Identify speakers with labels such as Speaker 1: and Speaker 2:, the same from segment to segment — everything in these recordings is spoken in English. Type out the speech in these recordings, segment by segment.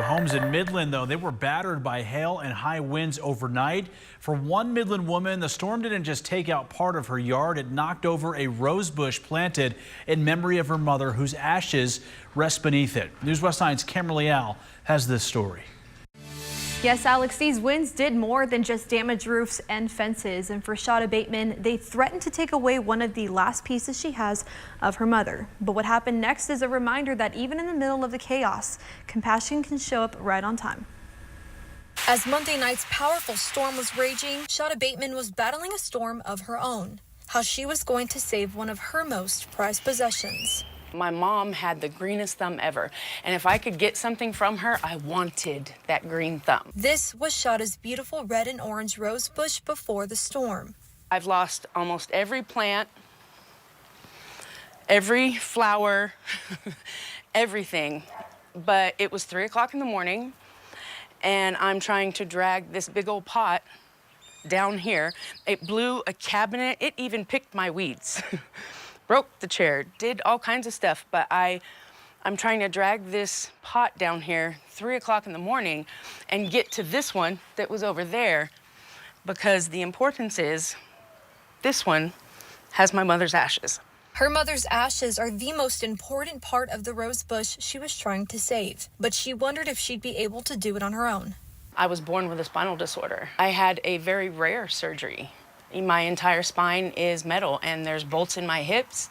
Speaker 1: Homes in Midland, though, they were battered by hail and high winds overnight. For one Midland woman, the storm didn't just take out part of her yard. It knocked over a rose bush planted in memory of her mother, whose ashes rest beneath it. News West 9's Kimberly Al has this story.
Speaker 2: Yes, Alex, these winds did more than just damage roofs and fences. And for Shawda Bateman, they threatened to take away one of the last pieces she has of her mother. But what happened next is a reminder that even in the middle of the chaos, compassion can show up right on time. As Monday night's powerful storm was raging, Shawda Bateman was battling a storm of her own. How she was going to save one of her most prized possessions.
Speaker 3: My mom had the greenest thumb ever, and if I could get something from her, I wanted that green thumb.
Speaker 2: This was Shawda's beautiful red and orange rose bush before the storm.
Speaker 3: I've lost almost every plant, every flower, everything, but it was 3 o'clock in the morning, and I'm trying to drag this big old pot down here. It blew a cabinet. It even picked my weeds. Broke the chair, did all kinds of stuff, but I'm trying to drag this pot down here 3 o'clock in the morning and get to this one that was over there, because the importance is this one has my mother's ashes.
Speaker 2: Her mother's ashes are the most important part of the rose bush she was trying to save, but she wondered if she'd be able to do it on her own.
Speaker 3: I was born with a spinal disorder. I had a very rare surgery. My entire spine is metal, and there's bolts in my hips.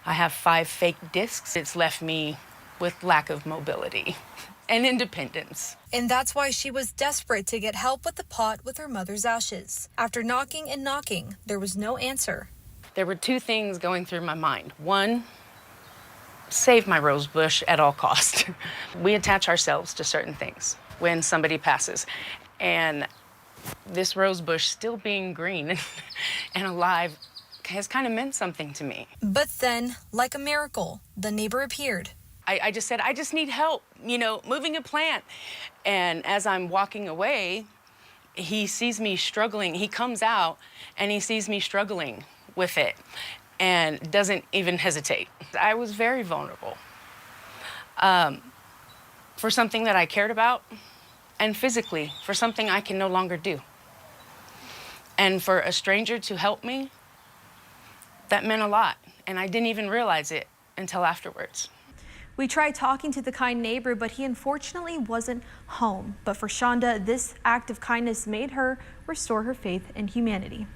Speaker 3: I have 5 fake discs. It's left me with lack of mobility and independence.
Speaker 2: And that's why she was desperate to get help with the pot with her mother's ashes. After knocking and knocking, there was no answer.
Speaker 3: There were 2 things going through my mind. One, save my rose bush at all costs. We attach ourselves to certain things when somebody passes, and this rose bush still being green and alive has kind of meant something to me.
Speaker 2: But then, like a miracle, the neighbor appeared.
Speaker 3: I just said, I just need help, moving a plant. And as I'm walking away, he sees me struggling. He comes out and he sees me struggling with it and doesn't even hesitate. I was very vulnerable for something that I cared about, and physically for something I can no longer do. And for a stranger to help me, that meant a lot. And I didn't even realize it until afterwards.
Speaker 2: We tried talking to the kind neighbor, but he unfortunately wasn't home. But for Shawda, this act of kindness made her restore her faith in humanity.